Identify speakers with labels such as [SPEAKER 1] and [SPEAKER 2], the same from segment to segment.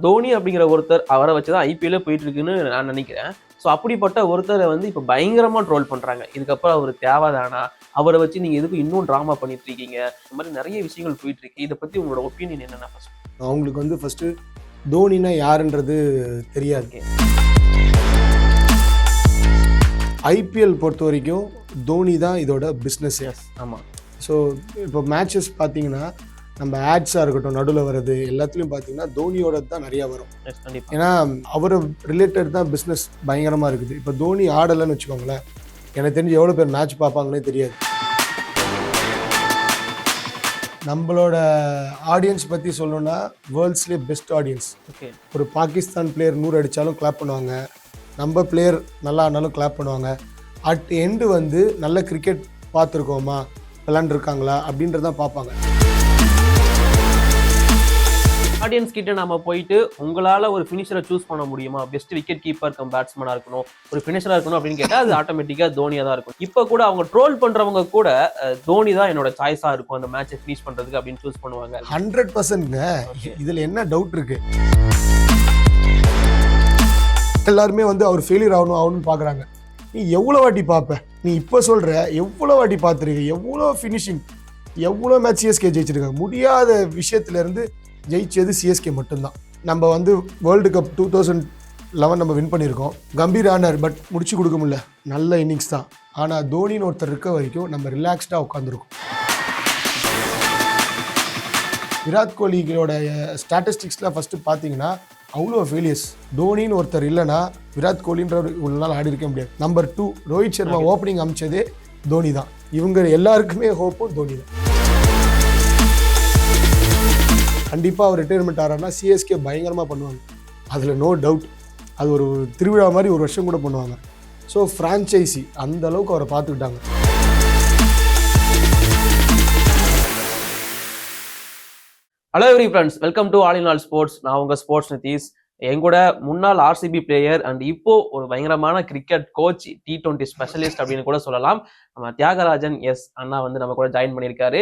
[SPEAKER 1] தோனி அப்படிங்கிற ஒருத்தர் அவரை வச்சுதான் ஐபிஎல்லே போயிட்டு இருக்குன்னு நான் நினைக்கிறேன். ஸோ அப்படிப்பட்ட ஒருத்தரை வந்து இப்போ பயங்கரமா ட்ரோல் பண்றாங்க. இதுக்கப்புறம் அவர் தேவைதானா, அவரை வச்சு நீங்க எதுக்கு இன்னும் டிராமா பண்ணிட்டு இருக்கீங்க, இந்த மாதிரி நிறைய விஷயங்கள் போயிட்டு இருக்கு. இதை பத்தி உங்களோட ஒப்பீனியன் என்னன்னா?
[SPEAKER 2] அவங்களுக்கு வந்து ஃபர்ஸ்ட் தோனினா யாருன்றது தெரியாது. ஐபிஎல் பொறுத்த வரைக்கும் தோனி தான் இதோட பிஸ்னஸ்.
[SPEAKER 1] ஆமாம்.
[SPEAKER 2] ஸோ இப்போ மேட்சஸ் பார்த்தீங்கன்னா நம்ம ஆட்ஸாக இருக்கட்டும், நடுவில் வர்றது எல்லாத்துலேயும் பார்த்தீங்கன்னா தோனியோட தான் நிறையா வரும். ஏன்னா அவரை ரிலேட்டட் தான் பிஸ்னஸ் பயங்கரமாக இருக்குது. இப்போ தோனி ஆடலைன்னு வச்சுக்கோங்களேன், எனக்கு தெரிஞ்சு எவ்வளோ பேர் மேட்ச் பார்ப்பாங்கன்னே தெரியாது. நம்மளோட ஆடியன்ஸ் பற்றி சொல்லணும்னா வேர்ல்ட்ஸ்லேயே பெஸ்ட் ஆடியன்ஸ். ஒரு பாகிஸ்தான் பிளேயர் 100 அடித்தாலும் கிளாப் பண்ணுவாங்க, நம்ம பிளேயர் நல்லா ஆனாலும் கிளாப் பண்ணுவாங்க. அட் எண்டு வந்து நல்ல கிரிக்கெட் பார்த்துருக்கோமா, விளாண்டுருக்காங்களா அப்படின்றதான் பார்ப்பாங்க.
[SPEAKER 1] ஆடியன்ஸ் கிட்ட நம்ம போயிட்டு உங்களால் ஒரு ஃபினிஷரை சூஸ் பண்ண முடியுமா, பெஸ்ட் விக்கெட் கீப்பர் கம் பேட்ஸ்மேனாக இருக்கணும், ஒரு ஃபினிஷராக இருக்கணும் அப்படின்னு கேட்டால் அது ஆட்டோமேட்டிக்காக தோனியாக தான் இருக்கும். இப்போ கூட அவங்க ட்ரோல் பண்ணுறவங்க கூட தோனி தான் என்னோட சாய்ஸாக இருக்கும் அந்த மேட்சை ஃபினிஷ் பண்ணுறதுக்கு அப்படின்னு சூஸ் பண்ணுவாங்க.
[SPEAKER 2] 100%ங்க. இதில் என்ன டவுட் இருக்கு? எல்லாருமே வந்து அவர் ஃபெயிலியர் ஆகணும்னு பார்க்குறாங்க. நீ எவ்வளோ வாட்டி பார்ப்ப? நீ இப்போ சொல்கிற எவ்வளோ வாட்டி பார்த்துருக்க, எவ்வளோ ஃபினிஷிங், எவ்வளோ மேட்ச் சிஎஸ்கே ஜெயிச்சிருக்காங்க. முடியாத விஷயத்துலேருந்து ஜெயிச்சது சிஎஸ்கே மட்டும்தான். நம்ம வந்து வேர்ல்டு கப் 2011 நம்ம வின் பண்ணியிருக்கோம். கம்பீர் ஆனார், பட் முடிச்சு கொடுக்க முடியல. நல்ல இன்னிங்ஸ் தான். ஆனால் தோனின்னு ஒருத்தர் இருக்க வரைக்கும் நம்ம ரிலாக்ஸ்டாக உட்காந்துருக்கோம். விராட் கோலியோட ஸ்டாட்டிஸ்டிக்ஸ்லாம் ஃபஸ்ட்டு பார்த்தீங்கன்னா அவ்வளோ ஃபெயிலியர்ஸ். தோனின்னு ஒருத்தர் இல்லைன்னா விராட் கோலின்ற ஒரு நாள் ஆடி இருக்க முடியாது. நம்பர் 2 ரோஹித் சர்மா ஓப்பனிங் அமைச்சதே தோனி தான். இவங்க எல்லாருக்குமே ஹோப்பும் தோனி தான். கண்டிப்பாக அவர் ரிட்டையர்மெண்ட் ஆகிறாருன்னா சிஎஸ்கே பயங்கரமாக பண்ணுவாங்க, அதில் நோ டவுட். அது ஒரு திருவிழா மாதிரி ஒரு வருஷம் கூட பண்ணுவாங்க. ஸோ ஃப்ரான்ச்சைசி அந்த அளவுக்கு அவரை பார்த்துக்கிட்டாங்க.
[SPEAKER 1] Hello every friends, welcome to all in all sports. நான் உங்கள் ஸ்போர்ட்ஸ் நிதீஷ். என் கூட முன்னாள் ஆர்சிபி பிளேயர் அண்ட் இப்போ ஒரு பயங்கரமான கிரிக்கெட் கோச், T20 ஸ்பெஷலிஸ்ட் அப்படின்னு கூட சொல்லலாம், நம்ம தியாகராஜன் அண்ணா வந்து நம்ம கூட ஜாயின் பண்ணியிருக்காரு.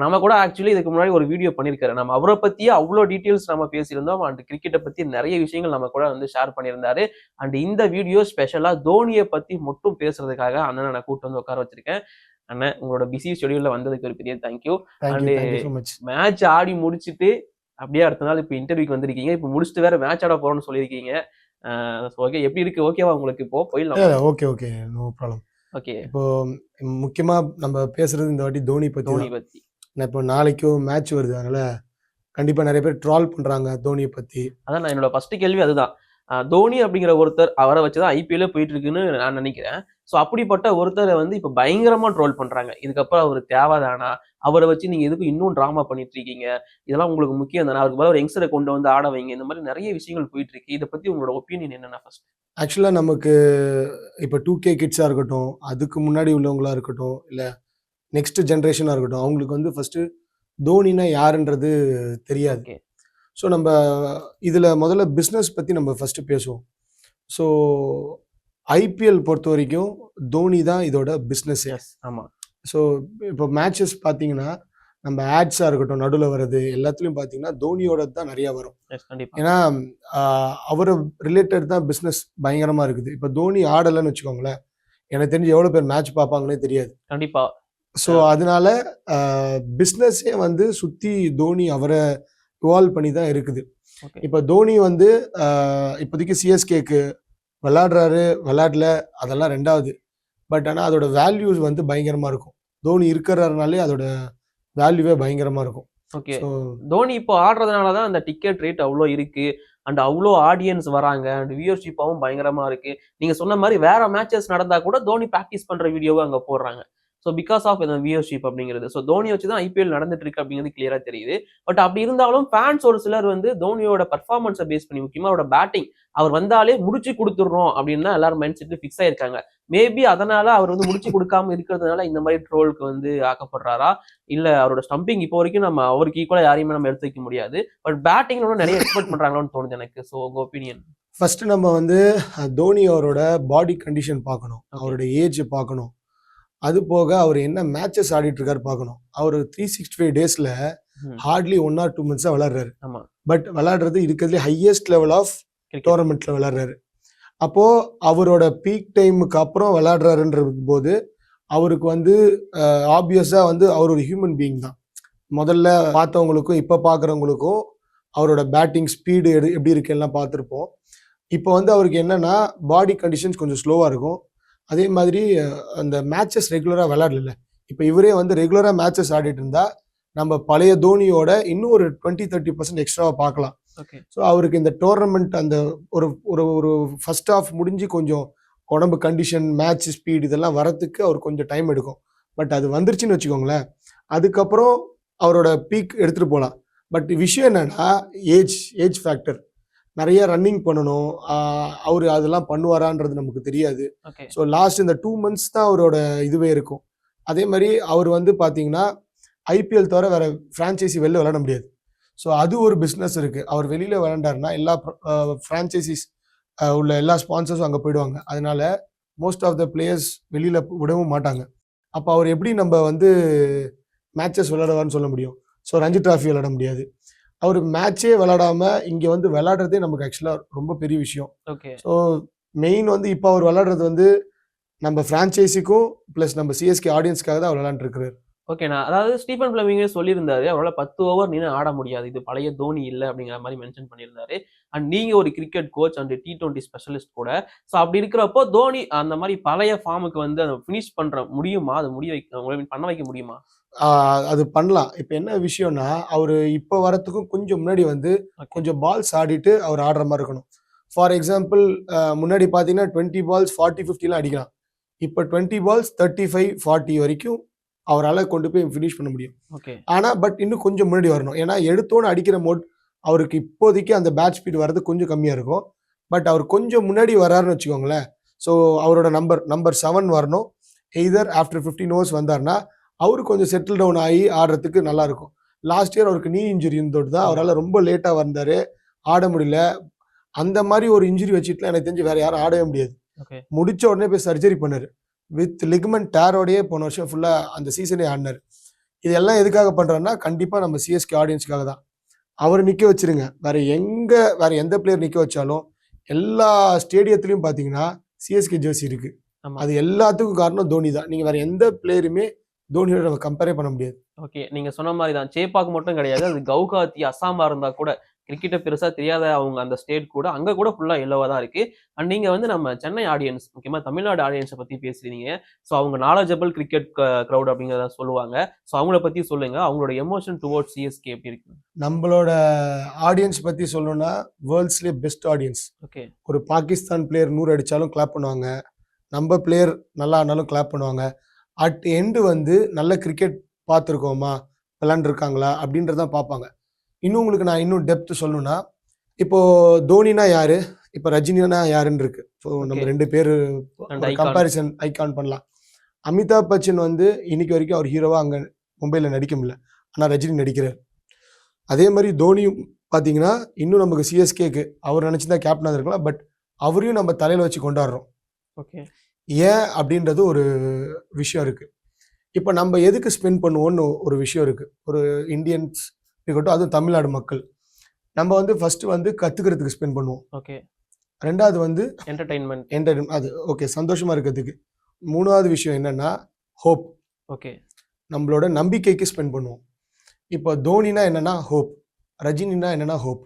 [SPEAKER 1] நம்ம கூட ஆக்சுவலி இதுக்கு முன்னாடி ஒரு வீடியோ பண்ணியிருக்காரு. நம்ம அவரை பற்றியே அவ்வளோ டீட்டெயில்ஸ் நம்ம பேசியிருந்தோம். அண்ட் கிரிக்கெட்டை பற்றி நிறைய விஷயங்கள் நம்ம கூட வந்து ஷேர் பண்ணியிருந்தாரு. அண்ட் இந்த வீடியோ ஸ்பெஷலாக தோனியை பற்றி மட்டும் பேசுறதுக்காக அண்ணனை நான் கூப்பிட்டு வந்து உட்கார வச்சிருக்கேன். அண்ணன், உங்களோட பிஸி ஷெடியூல்ல வந்ததுக்கு ஒரு பெரிய தேங்க்யூ. அண்ட் மேட்ச் ஆடி முடிச்சுட்டு அப்படியே அடுத்த நாள் இப்போ இன்டர்வியூக்கு வந்திருக்கீங்க. இப்போ முடிச்சுட்டு வேற மேட்ச் ஆட போறோம்னு சொல்லியிருக்கீங்க. ஓகே, எப்படி இருக்கு? ஓகேவா உங்களுக்கு? இப்போ போயிடலாம்.
[SPEAKER 2] Okay, no problem.
[SPEAKER 1] ஓகே,
[SPEAKER 2] இப்போ முக்கியமா நம்ம பேசுறது இந்த வாட்டி தோனி பத்தி. இப்போ நாளைக்கும் மேட்ச் வருது, அதனால கண்டிப்பா நிறைய பேர் ட்ரால் பண்றாங்க தோனியை பத்தி.
[SPEAKER 1] அதான் நான் என்னோட ஃபர்ஸ்ட் கேள்வி அதுதான். தோனி அப்படிங்கிற ஒருத்தர் அவரை வச்சுதான் ஐபிஎல்லே போயிட்டு இருக்குன்னு நான் நினைக்கிறேன். ஸோ அப்படிப்பட்ட ஒருத்தரை வந்து இப்போ பயங்கரமா ட்ரோல் பண்றாங்க. இதுக்கப்புறம் அவர் தேவைதானா, அவரை வச்சு நீங்க எதுக்கு இன்னும் டிராமா பண்ணிட்டு இருக்கீங்க, இதெல்லாம் உங்களுக்கு முக்கியம் தானே, அவருக்கு பதில் ஒரு யங்ஸ்டரை கொண்டு வந்து ஆட வைங்க, இந்த மாதிரி நிறைய விஷயங்கள் போயிட்டு இருக்கு. இதை பத்தி உங்களோட ஒப்பீனியன் என்னன்னா? ஃபர்ஸ்ட்
[SPEAKER 2] ஆக்சுவலாக நமக்கு இப்போ 2K கிட்ஸாக இருக்கட்டும், அதுக்கு முன்னாடி உள்ளவங்களா இருக்கட்டும், இல்லை நெக்ஸ்ட் ஜென்ரேஷனாக இருக்கட்டும், அவங்களுக்கு வந்து ஃபர்ஸ்ட் தோனினா யாருன்றது தெரியாது. ஸோ நம்ம இதில் முதல்ல பிஸ்னஸ் பற்றி நம்ம ஃபஸ்ட்டு பேசுவோம். ஸோ ஐபிஎல் பொறுத்த வரைக்கும் தோனி தான் இதோட பிஸ்னஸ்.
[SPEAKER 1] ஆமாம்.
[SPEAKER 2] ஸோ இப்போ மேட்சஸ் பார்த்தீங்கன்னா நம்ம ஆட்ஸாக இருக்கட்டும், நடுவில் வர்றது எல்லாத்துலேயும் பார்த்தீங்கன்னா தோனியோட தான் நிறையா வரும். ஏன்னா அவரை ரிலேட்டட் தான் பிஸ்னஸ் பயங்கரமாக இருக்குது. இப்போ தோனி ஆடலைன்னு வச்சுக்கோங்களேன், எனக்கு தெரிஞ்சு எவ்வளோ பேர் மேட்ச் பார்ப்பாங்கன்னே தெரியாது.
[SPEAKER 1] கண்டிப்பாக.
[SPEAKER 2] ஸோ அதனால பிஸ்னஸே வந்து சுற்றி தோனி அவரை இவால்வ் பண்ணி தான் இருக்குது. இப்போ தோனி வந்து இப்போதைக்கு சிஎஸ்கேக்கு விளையாடுறாரு, விளையாடல, அதெல்லாம் ரெண்டாவது. பட் ஆனால் அதோட வேல்யூஸ் வந்து பயங்கரமாக இருக்கும். தோனி இருக்கிறதுனாலே அதோட வேல்யூவே பயங்கரமாக இருக்கும்.
[SPEAKER 1] ஓகே, தோனி இப்போ ஆடுறதுனால தான் அந்த டிக்கெட் ரேட் அவ்வளோ இருக்கு, அண்ட் அவ்வளோ ஆடியன்ஸ் வராங்க, அண்ட் வியூவர்ஷிப்பாகவும் பயங்கரமாக இருக்கு. நீங்கள் சொன்ன மாதிரி வேற மேட்சஸ் நடந்தா கூட தோனி ப்ராக்டிஸ் பண்ணுற வீடியோவை அங்கே போடுறாங்க. ஸோ பிகாஸ் ஆஃப் இந்த வியூவர்ஷிப் அப்படிங்கிறது. ஸோ தோனி வச்சு தான் ஐபிஎல் நடந்துட்டு இருக்கு அப்படிங்கிறது கிளியரா தெரியுது. பட் அப்படி இருந்தாலும் ஃபேன்ஸ் ஒரு சிலர் வந்து தோனியோட பர்ஃபார்மன்ஸை பேஸ் பண்ணி, முக்கியமாக அவரோட பேட்டிங், அவர் வந்தாலே முடிச்சு கொடுத்துடுறோம் அப்படின்னு தான் எல்லாரும் மைண்ட் செட்டு ஃபிக்ஸ் ஆயிருக்காங்க. மேபி அதனால அவர் வந்து முடிச்சு கொடுக்காம இருக்கிறதுனால இந்த மாதிரி ட்ரோலுக்கு வந்து ஆக்கப்படுறாரா, இல்ல அவரோட ஸ்டம்பிங் இப்போ வரைக்கும் நம்ம அவருக்கு ஈக்குவலா யாரையுமே நம்ம எடுத்து வைக்க முடியாது, பட் பேட்டிங்ல நிறைய எக்ஸ்பெக்ட் பண்றாங்களோன்னு தோணுது எனக்கு. ஸோ உங்க ஒப்பீனியன்?
[SPEAKER 2] ஃபர்ஸ்ட் நம்ம வந்து தோனி அவரோட பாடி கண்டிஷன் பார்க்கணும், அவரோட ஏஜ் பார்க்கணும், அது போக அவர் என்ன மேட்சஸ் ஆடிட்டு இருக்காரு பார்க்கணும். அவர் 365 டேஸில் ஹார்ட்லி 1 or 2 months விளையாடுறாரு.
[SPEAKER 1] ஆமா
[SPEAKER 2] பட் விளையாடுறது இருக்கிறதுலே ஹையஸ்ட் லெவல் ஆஃப்
[SPEAKER 1] cricket.
[SPEAKER 2] டோர்னமெண்ட்ல விளையாடுறாரு. அப்போ அவரோட பீக் டைமுக்கு அப்புறம் விளையாடுறாருன்ற போது அவருக்கு வந்து ஆப்வியஸா வந்து அவர் ஒரு ஹியூமன் பீயிங் தான். முதல்ல பார்த்தவங்களுக்கும் இப்போ பார்க்குறவங்களுக்கும் அவரோட பேட்டிங் ஸ்பீடு எப்படி இருக்கு எல்லாம் பார்த்துருப்போம். இப்போ வந்து அவருக்கு என்னன்னா பாடி கண்டிஷன்ஸ் கொஞ்சம் ஸ்லோவாக இருக்கும். அதே மாதிரி அந்த மேட்சஸ் ரெகுலராக விளையாடல. இப்போ இவரே வந்து ரெகுலராக மேட்சஸ் ஆடிட்டு இருந்தா நம்ம பழைய தோனியோட இன்னும் ஒரு 20-30% எக்ஸ்ட்ராவாக பார்க்கலாம்.
[SPEAKER 1] Okay.
[SPEAKER 2] ஸோ அவருக்கு இந்த டோர்னமெண்ட் அந்த ஒரு ஒரு ஒரு ஃபர்ஸ்ட் ஆஃப் முடிஞ்சு கொஞ்சம் உடம்பு கண்டிஷன் மேட்ச் ஸ்பீட் இதெல்லாம் வரத்துக்கு அவர் கொஞ்சம் டைம் எடுக்கும். பட் அது வந்துருச்சுன்னு வச்சுக்கோங்களேன், அதுக்கப்புறம் அவரோட பீக் எடுத்துகிட்டு போகலாம். பட் விஷயம் என்னன்னா ஏஜ் ஃபேக்டர். நிறைய ரன்னிங் பண்ணணும். அவர் அதெல்லாம் பண்ணுவாரான்றது நமக்கு தெரியாது.
[SPEAKER 1] Okay.
[SPEAKER 2] ஸோ லாஸ்ட் இந்த 2 months தான் அவரோட இதுவே இருக்கும். அதே மாதிரி அவர் வந்து பார்த்தீங்கன்னா ஐபிஎல் தவிர வேற ஃப்ரான்ச்சைசி வெளில விளையாட முடியாது. ஸோ அது ஒரு பிஸ்னஸ் இருக்கு. அவர் வெளியில விளையாண்டாருன்னா எல்லா ஃப்ரான்ச்சைசிஸ் உள்ள எல்லா ஸ்பான்சர்ஸும் அங்கே போயிடுவாங்க. அதனால மோஸ்ட் ஆஃப் த பிளேயர்ஸ் வெளியில விடவும் மாட்டாங்க. அப்போ அவர் எப்படி நம்ம வந்து மேட்சஸ் விளையாடுவார்னு சொல்ல முடியும்? ஸோ ரஞ்சி டிராஃபி விளையாட முடியாது. அவர் மேட்சே விளையாடாம இங்கே வந்து விளையாடுறதே நமக்கு ஆக்சுவலாக ரொம்ப பெரிய விஷயம்.
[SPEAKER 1] Okay.
[SPEAKER 2] ஸோ மெயின் வந்து இப்போ அவர் விளையாடுறது வந்து நம்ம ஃப்ரான்ச்சைஸிக்கும் ப்ளஸ் நம்ம சிஎஸ்கே ஆடியன்ஸ்க்காக தான் அவர் விளையாண்டுருக்கிறார்.
[SPEAKER 1] ஓகேண்ணா, அதாவது ஸ்டீஃபன் ஃபிளமிங்கே சொல்லியிருந்தாரு அவரால் 10 ஓவர் நின்று ஆட முடியாது, இது பழைய தோனி இல்லை அப்படிங்கிற மாதிரி மென்ஷன் பண்ணியிருந்தாரு. அண்ட் நீங்க ஒரு cricket coach and T20 specialist கூட. ஸோ அப்படி இருக்கிறப்போ தோனி அந்த மாதிரி பழைய ஃபார்முக்கு வந்து அதை ஃபினிஷ் பண்ற முடியுமா? அதை பண்ண வைக்க முடியுமா?
[SPEAKER 2] அது பண்ணலாம். இப்போ என்ன விஷயம்னா அவர் இப்போ வரத்துக்கும் கொஞ்சம் முன்னாடி வந்து கொஞ்சம் பால்ஸ் ஆடிட்டு அவர் ஆடுற மாதிரி இருக்கணும். ஃபார் எக்ஸாம்பிள் முன்னாடி பார்த்தீங்கன்னா 20 balls 40-50 அடிக்கலாம். இப்போ 20 balls 35-40 வரைக்கும் அவரால் கொண்டு போய் ஃபினிஷ் பண்ண முடியும்.
[SPEAKER 1] ஓகே.
[SPEAKER 2] ஆனால் பட் இன்னும் கொஞ்சம் முன்னாடி வரணும். ஏன்னா எடுத்தோன்னு அடிக்கிற மோட் அவருக்கு இப்போதைக்கு அந்த பேட் ஸ்பீட் வர்றது கொஞ்சம் கம்மியாக இருக்கும். பட் அவர் கொஞ்சம் முன்னாடி வராருன்னு வச்சுக்கோங்களேன். ஸோ அவரோட நம்பர் 7 வரணும். எய்தர் ஆஃப்டர் 15 overs வந்தார்னா அவரு கொஞ்சம் செட்டில் டவுன் ஆகி ஆடுறதுக்கு நல்லா இருக்கும். லாஸ்ட் இயர் அவருக்கு நீ இன்ஜுரி இருந்தோடு தான் அவரால் ரொம்ப லேட்டாக வந்தார், ஆட முடியல. அந்த மாதிரி ஒரு இன்ஜுரி வச்சுட்டுலாம் எனக்கு தெரிஞ்சு வேற யாரும் ஆடவே முடியாது. முடிச்ச உடனே போய் சர்ஜரி பண்ணாரு. வித் லிகமெண்ட் டேரோடையே போன வருஷம் ஃபுல்லாக அந்த சீசனே ஆடினார். இதெல்லாம் எதுக்காக பண்ணுறாருன்னா கண்டிப்பாக நம்ம சிஎஸ்கே ஆடியன்ஸ்க்காக தான். அவர் நிற்க வச்சிருங்க. வேற எந்த பிளேயர் நிற்க வச்சாலும் எல்லா ஸ்டேடியத்துலையும் பார்த்தீங்கன்னா சிஎஸ்கே ஜெர்சி இருக்கு. அது எல்லாத்துக்கும் காரணம் தோனி தான். நீங்கள் வேற எந்த பிளேயருமே தோனியோட நம்ம கம்பேரே பண்ண முடியாது.
[SPEAKER 1] ஓகே, நீங்க சொன்ன மாதிரி தான். சேப்பாக்கு மட்டும் கிடையாது, அது கவுகாத்தி அசாமா இருந்தா கூட கிரிக்கெட்டை பெருசா தெரியாத அவங்க அந்த ஸ்டேட் கூட அங்க கூட ஃபுல்லா எல்லோவா தான் இருக்கு. அண்ட் நீங்க வந்து நம்ம சென்னை ஆடியன்ஸ், முக்கியமா தமிழ்நாடு ஆடியன்ஸை பத்தி பேசுறீங்க. ஸோ அவங்க நாலேஜபிள் கிரிக்கெட் க்ரௌட் அப்படிங்கிறத சொல்லுவாங்க. ஸோ அவங்கள பத்தி சொல்லுங்க, அவங்களோட எமோஷன் டுவோர்ட்ஸ் சிஎஸ்கே எப்படி இருக்கு?
[SPEAKER 2] நம்மளோட ஆடியன்ஸ் பத்தி சொல்லணும்னா வேர்ல்ட்ஸ்லேயே பெஸ்ட் ஆடியன்ஸ்.
[SPEAKER 1] ஓகே.
[SPEAKER 2] ஒரு பாகிஸ்தான் பிளேயர் 100 அடிச்சாலும் கிளாப் பண்ணுவாங்க, நம்ம பிளேயர் நல்லா ஆனாலும் கிளாப் பண்ணுவாங்க. அட் எண்டு வந்து நல்ல கிரிக்கெட் பார்த்துருக்கோமா, விளாண்டுருக்காங்களா அப்படின்றதான் பார்ப்பாங்க. இன்னும் உங்களுக்கு நான் இன்னும் டெப்த் சொல்லணும்னா, இப்போ தோனினா யாரு, இப்போ ரஜினினா யாருன்னு இருக்கு. ஸோ நம்ம 2 பேர் கம்பேரிசன் ஐகான் பண்ணலாம். அமிதாப் பச்சன் வந்து இன்னைக்கு வரைக்கும் அவர் ஹீரோவா அங்கே மும்பையில் நடிக்க முடியல, ஆனால் ரஜினி நடிக்கிறார். அதே மாதிரி தோனியும் பார்த்தீங்கன்னா இன்னும் நமக்கு சிஎஸ்கேக்கு அவர் நினச்சிதான் கேப்டனாக இருக்கலாம். பட் அவரையும் நம்ம தலையில் வச்சு கொண்டாடுறோம்.
[SPEAKER 1] ஓகே.
[SPEAKER 2] ஏன் அப்படின்றது ஒரு விஷயம் இருக்கு. இப்போ நம்ம எதுக்கு ஸ்பெண்ட் பண்ணுவோம்னு ஒரு விஷயம் இருக்கு. ஒரு இந்தியன்ஸ் இருக்கட்டும், அதுவும் தமிழ்நாடு மக்கள் நம்ம வந்து ஃபர்ஸ்ட் வந்து கத்துக்கிறதுக்கு ஸ்பெண்ட் பண்ணுவோம்.
[SPEAKER 1] ஓகே.
[SPEAKER 2] ரெண்டாவது வந்து
[SPEAKER 1] என்டர்டைன்மெண்ட்,
[SPEAKER 2] அது ஓகே, சந்தோஷமா இருக்கிறதுக்கு. மூணாவது விஷயம் என்னன்னா ஹோப்.
[SPEAKER 1] ஓகே. நம்மளோட
[SPEAKER 2] நம்பிக்கைக்கு ஸ்பெண்ட் பண்ணுவோம். இப்போ தோனினா என்னன்னா ஹோப், ரஜினினா என்னன்னா ஹோப்.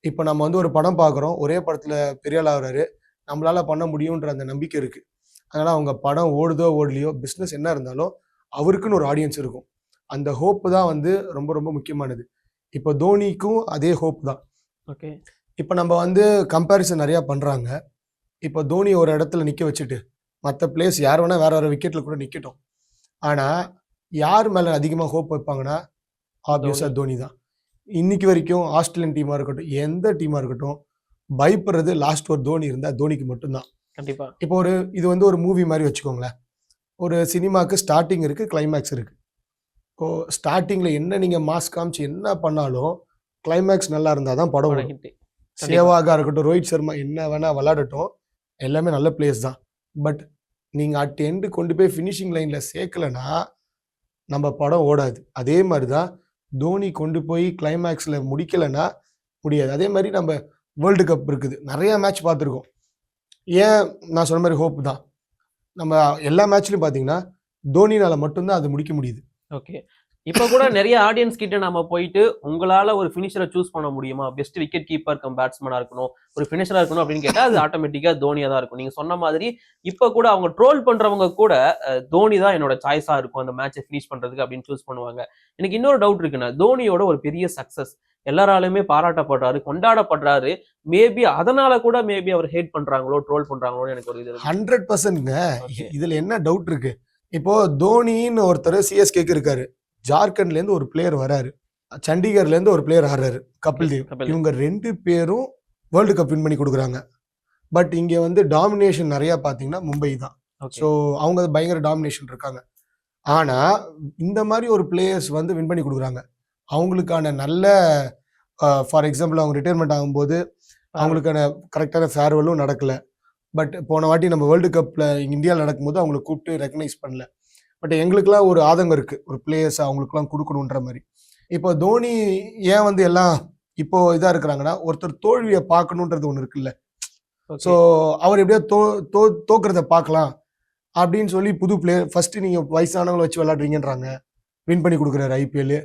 [SPEAKER 2] இப்போ நம்ம வந்து ஒரு படம் பார்க்குறோம், ஒரே படத்தில் பெரிய ஆள் ஆகுறாரு, நம்மளால பண்ண முடியுன்ற அந்த நம்பிக்கை இருக்கு. அதனால அவங்க படம் ஓடுதோ ஓடலையோ, பிஸ்னஸ் என்ன இருந்தாலும் அவருக்குன்னு ஒரு ஆடியன்ஸ் இருக்கும். அந்த ஹோப்பு தான் வந்து ரொம்ப ரொம்ப முக்கியமானது. இப்போ தோனிக்கும் அதே ஹோப் தான்.
[SPEAKER 1] ஓகே. இப்போ
[SPEAKER 2] நம்ம வந்து கம்பேரிசன் நிறையா பண்ணுறாங்க. இப்போ தோனி ஒரு இடத்துல நிற்க வச்சுட்டு மற்ற பிளேயர்ஸ் யார் வேணால் வேற வேறு விக்கெட்டில் கூட நிற்கட்டும். ஆனால் யார் மேலே அதிகமாக ஹோப் வைப்பாங்கன்னா ஆப்வியஸாக தோனி தான். இன்னைக்கு வரைக்கும் ஆஸ்திரேலியன் டீமாக இருக்கட்டும், எந்த டீமாக இருக்கட்டும், பயப்படுறது லாஸ்ட் ஒரு தோனி இருந்தால் தோனிக்கு மட்டும்தான்.
[SPEAKER 1] கண்டிப்பாக.
[SPEAKER 2] இப்போ இது வந்து ஒரு மூவி மாதிரி வச்சுக்கோங்களேன். ஒரு சினிமாவுக்கு ஸ்டார்டிங் இருக்குது, கிளைமேக்ஸ் இருக்குது. இப்போ ஸ்டார்டிங்கில் என்ன நீங்கள் மாஸ் காமிச்சு என்ன பண்ணாலும் கிளைமேக்ஸ் நல்லா இருந்தால் தான் படம் வரும். சேவாகா இருக்கட்டும், ரோஹித் சர்மா என்ன வேணால் விளாடட்டும், எல்லாமே நல்ல பிளேயர்ஸ் தான். பட் நீங்கள் அட் எண்டு கொண்டு போய் ஃபினிஷிங் லைனில் சேர்க்கலைன்னா நம்ம படம் ஓடாது. அதே மாதிரி தான் தோனி கொண்டு போய் கிளைமேக்ஸில் முடிக்கலைன்னா முடியாது. அதே மாதிரி நம்ம வேர்ல்டு கப் இருக்குது, நிறைய மேட்ச் பார்த்துருக்கோம். ஏன் நான் சொன்ன மாதிரி ஹோப் தான். நம்ம எல்லா மேட்ச்லையும் பார்த்தீங்கன்னா தோனினால மட்டும்தான் அது முடிக்க முடியுது.
[SPEAKER 1] ஓகே, இப்ப கூட நிறைய ஆடியன்ஸ் கிட்ட நம்ம போயிட்டு உங்களால ஒரு ஃபினிஷரை சூஸ் பண்ண முடியுமா, பெஸ்ட் விக்கெட் கீப்பர் கம் பேட்ஸ்மேனா இருக்கணும், ஒரு ஃபினிஷரா இருக்கணும் அப்படின்னு கேட்டா அது ஆட்டோமேட்டிக்கா தோனியா தான் இருக்கும். நீங்க சொன்ன மாதிரி இப்ப கூட அவங்க ட்ரோல் பண்றவங்க கூட தோனி தான் என்னோட சாய்ஸா இருக்கும் அந்த மேட்சை ஃபினிஷ் பண்றதுக்கு அப்படின்னு சூஸ் பண்ணுவாங்க. எனக்கு இன்னொரு டவுட் இருக்குன்னா, தோனியோட ஒரு பெரிய சக்சஸ் எல்லாராலுமே பாராட்டப்படுறாரு, கொண்டாடப்படுறாரு. மேபி அதனால கூட மேபி அவர் ஹேட் பண்றாங்களோ, ட்ரோல் பண்றாங்களோ எனக்கு ஒரு இது
[SPEAKER 2] 100%ங்க. இதுல என்ன டவுட் இருக்கு? இப்போ தோனின்னு ஒருத்தர் சிஎஸ்கேக்கு இருக்காரு, ஜார்க்கண்ட்ல இருந்து ஒரு பிளேயர் வராரு, சண்டிகர்ல இருந்து ஒரு பிளேயர் ஆடுறாரு, கபில் தேவ். இவங்க 2 பேரும் வேர்ல்டு கப் வின் பண்ணி கொடுக்குறாங்க. பட் இங்க வந்து டாமினேஷன் நிறைய பாத்தீங்கன்னா மும்பை தான். ஸோ அவங்க பயங்கர டாமினேஷன் இருக்காங்க. ஆனா இந்த மாதிரி ஒரு பிளேயர்ஸ் வந்து வின் பண்ணி கொடுக்குறாங்க. அவங்களுக்கான நல்ல ஃபார் எக்ஸாம்பிள் அவங்க ரிட்டையர்மெண்ட் ஆகும்போது அவங்களுக்கான கரெக்டான ஃபேர்வெல்லும் நடக்கல. பட் போன வாட்டி நம்ம வேர்ல்டு கப்பில் இந்தியாவில் நடக்கும்போது அவங்களை கூப்பிட்டு ரெக்கக்னைஸ் பண்ணல. பட் எங்களுக்குலாம் ஒரு ஆதங்கம் இருக்குது, ஒரு பிளேயர்ஸ் அவங்களுக்குலாம் கொடுக்கணுன்ற மாதிரி. இப்போ தோனி ஏன் வந்து எல்லாம் இப்போ இதாக இருக்கிறாங்கன்னா, ஒருத்தர் தோல்வியை பார்க்கணுன்றது ஒன்று இருக்குல்ல. ஸோ அவர் எப்படியோ தோக்குறத பார்க்கலாம் அப்படின்னு சொல்லி புது பிளேயர் ஃபர்ஸ்ட் நீங்கள் வயசானவங்களை வச்சு விளையாடுறீங்கன்றாங்க, வின் பண்ணி கொடுக்குறாரு ஐபிஎல்.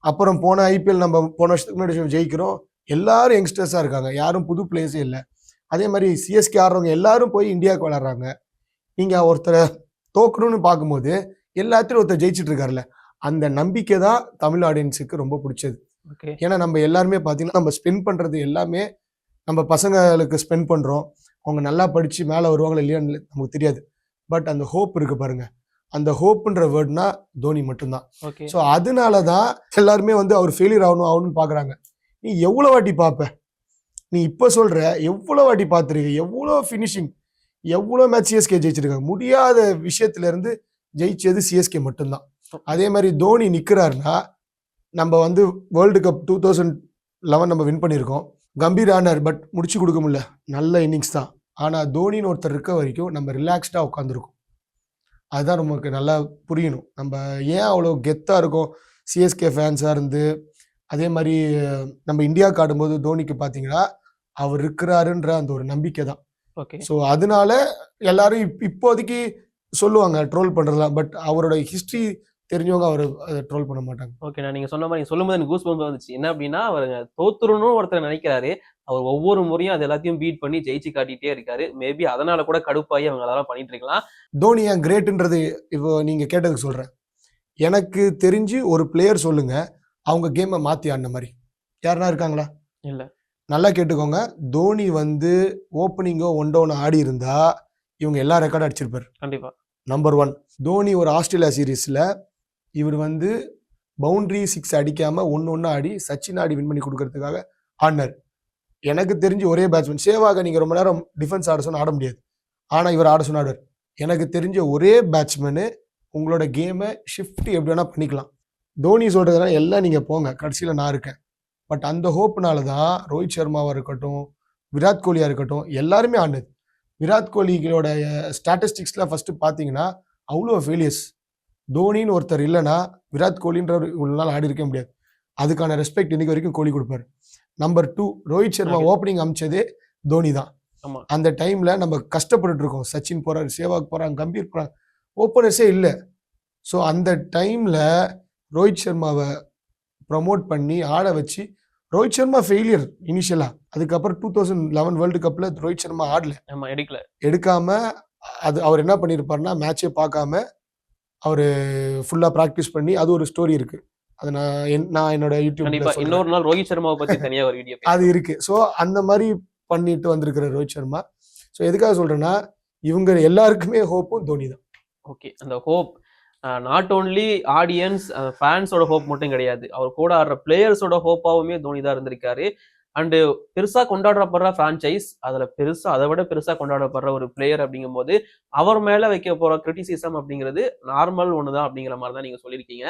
[SPEAKER 2] அப்புறம் போன ஐபிஎல் நம்ம போன வருஷத்துக்கு முன்னாடி ஜெயிக்கிறோம், எல்லாரும் யங்ஸ்டர்ஸாக இருக்காங்க, யாரும் புது பிளேயர்ஸே இல்லை. அதே மாதிரி சிஎஸ்கே ஆடுறவங்க எல்லாரும் போய் இந்தியாவுக்கு விளையாடுறாங்க. நீங்கள் ஒருத்தரை தோக்கணும்னு பார்க்கும்போது எல்லாத்தையும் ஒருத்தர் ஜெயிச்சுட்டு இருக்காருல்ல, அந்த நம்பிக்கை தான் தமிழ் ஆடியன்ஸுக்கு ரொம்ப பிடிச்சது. ஏன்னா நம்ம எல்லாருமே பார்த்தீங்கன்னா நம்ம ஸ்பெண்ட் பண்ணுறது எல்லாமே நம்ம பசங்களுக்கு ஸ்பெண்ட் பண்ணுறோம். அவங்க நல்லா படித்து மேலே வருவாங்களா இல்லையான்னு நமக்கு தெரியாது. பட் அந்த ஹோப் இருக்கு பாருங்க, அந்த ஹோப்புன்ற வேர்ட்னா தோனி மட்டும்தான். ஸோ அதனால தான் எல்லாருமே வந்து அவர் ஃபெயிலியர் ஆகணும்னு பார்க்குறாங்க. நீ எவ்வளோ வாட்டி பார்ப்ப? நீ இப்போ சொல்கிற எவ்வளோ வாட்டி பார்த்துருக்க, எவ்வளோ ஃபினிஷிங், எவ்வளோ மேட்ச் சிஎஸ்கே ஜெயிச்சிருக்காங்க. முடியாத விஷயத்துலேருந்து ஜெயிச்சது சிஎஸ்கே மட்டும்தான். அதே மாதிரி தோனி நிற்கிறாருன்னா, நம்ம வந்து வேர்ல்டு கப் 2011 நம்ம வின் பண்ணியிருக்கோம். கம்பீர் ஆனார், பட் முடிச்சு கொடுக்க முடியல, நல்ல இன்னிங்ஸ் தான். ஆனால் தோனின்னு ஒருத்தர் இருக்க வரைக்கும் நம்ம ரிலாக்ஸ்டாக உட்காந்துருக்கோம். அதுதான் நமக்கு நல்லா புரியணும். நம்ம ஏன் அவ்வளோ கெத்தாக இருக்கோம் சிஎஸ்கே ஃபேன்ஸாக இருந்து. அதே மாதிரி நம்ம இந்தியாவுக்கு ஆடும்போது தோனிக்கு பார்த்தீங்கன்னா அவர் இருக்கிறாருன்ற அந்த ஒரு நம்பிக்கை தான். ஸோ அதனால எல்லாரும் இப்போதைக்கு சொல்லுவாங்க ட்ரோல் பண்ணுறதுலாம். பட் அவரோட ஹிஸ்ட்ரி தெரிஞ்சவங்க அவர் அதை ட்ரோல் பண்ண மாட்டாங்க.
[SPEAKER 1] ஓகே, நான் நீங்கள் சொன்ன மாதிரி சொல்லும்போது எனக்கு கூஸ் பம்ப் வந்துச்சு. என்ன அப்படின்னா, அவர் தோத்துறணும் ஒருத்தர் நினைக்கிறாரு, அவர் ஒவ்வொரு முறையும் அது எல்லாத்தையும் பீட் பண்ணி ஜெயிச்சு காட்டிகிட்டே இருக்காரு. மேபி அதனால கூட கடுப்பாகி அவங்க அதெல்லாம் பண்ணிட்டு இருக்கலாம்.
[SPEAKER 2] தோனி ஏன் கிரேட்டுன்றது இப்போ நீங்கள் கேட்டதுக்கு சொல்கிறேன். எனக்கு தெரிஞ்சு ஒரு பிளேயர் சொல்லுங்க அவங்க கேமை மாற்றி ஆடின மாதிரி யாருன்னா இருக்காங்களா?
[SPEAKER 1] இல்லை.
[SPEAKER 2] நல்லா கேட்டுக்கோங்க, தோனி வந்து ஓப்பனிங்கோ ஒன் டவுன் ஆடி இருந்தா இவங்க எல்லா ரெக்கார்டும் அடிச்சிருப்பாரு கண்டிப்பா. நம்பர் 1 தோனி ஒரு ஆஸ்திரேலியா சீரீஸ்ல இவர் வந்து பவுண்டரி 6 அடிக்காம 1-1 ஆடி சச்சின் ஆடி வின் பண்ணி கொடுக்கறதுக்காக ஆடினார். எனக்கு தெரிஞ்சு ஒரே பேட்ஸ்மேன் சேவாக நீங்க ரொம்ப நேரம் டிஃபென்ஸ் ஆட சொன்னா ஆட முடியாது, ஆனா இவர் ஆட சொன்னார். எனக்கு தெரிஞ்ச ஒரே பேட்ஸ்மேனு உங்களோட கேமை ஷிஃப்ட் எப்படி வேணா பண்ணிக்கலாம். தோனி சொல்றதுனால எல்லாம் நீங்க போங்க, கடைசியில் நான் இருக்கேன். பட் அந்த ஹோப்னால தான் ரோஹித் சர்மாவாக இருக்கட்டும், விராட் கோலியாக இருக்கட்டும், எல்லாருமே ஆனது. விராட் கோலிகளோட ஸ்டாட்டிஸ்டிக்ஸ்லாம் ஃபஸ்ட்டு பார்த்தீங்கன்னா அவ்வளோ ஃபெயிலியர்ஸ். தோனின்னு ஒருத்தர் இல்லைன்னா விராட் கோலின்ற ஒரு நாள் ஆடி இருக்க முடியாது. அதுக்கான ரெஸ்பெக்ட் இன்னைக்கு வரைக்கும் கோலி கொடுப்பாரு. நம்பர் 2 ரோஹித் சர்மா ஓப்பனிங் அமைச்சதே தோனி தான். அந்த டைமில் நம்ம கஷ்டப்பட்டு இருக்கோம். சச்சின் போகிறாரு, சேவாக் போகிறாங்க, கம்பீர் போகிறாங்க, ஓப்பனர்ஸே இல்லை. ஸோ அந்த டைமில் ரோஹித் சர்மாவை ப்ரமோட் பண்ணி ஆட வச்சு, ரோஹித் சர்மா ஃபெயிலியர் இனிஷியலா. அதுக்கப்புறம் 2011 வேர்ல்டு கப்ல ரோஹித் சர்மா ஆடல, எடுக்காம அது அவர் என்ன பண்ணியிருப்பாருன்னா மேட்சே பார்க்காம அவர் ஃபுல்லா ப்ராக்டிஸ் பண்ணி, அது ஒரு ஸ்டோரி இருக்கு. அது நான் என்னோட யூடியூப்ல
[SPEAKER 1] இன்னொரு நாள் ரோஹித் சர்மாவை பத்தி தனியா ஒரு வீடியோ
[SPEAKER 2] அது இருக்கு. ஸோ அந்த மாதிரி பண்ணிட்டு வந்திருக்கிற ரோஹித் சர்மா. ஸோ எதுக்காக சொல்றேன்னா இவங்க எல்லாருக்குமே ஹோப்பும் தோனி தான்.
[SPEAKER 1] ஓகே, அந்த ஹோப் நாட் ஓன்லி ஆடியன்ஸ் ஃபேன்ஸோட ஹோப் மட்டும் கிடையாது, அவர் கூட ஆடுற பிளேயர்ஸோட ஹோப்பாவுமே தோனி தான் இருந்திருக்காரு. அண்டு பெருசா கொண்டாடப்படுற ஃப்ரான்ச்சைஸ், அதுல பெருசா அதை விட பெருசா கொண்டாடப்படுற ஒரு பிளேயர் அப்படிங்கும் போது அவர் மேல வைக்க போற கிரிட்டிசிசம் அப்படிங்கிறது நார்மல் ஒண்ணுதான் அப்படிங்கிற மாதிரி தான் நீங்க சொல்லியிருக்கீங்க.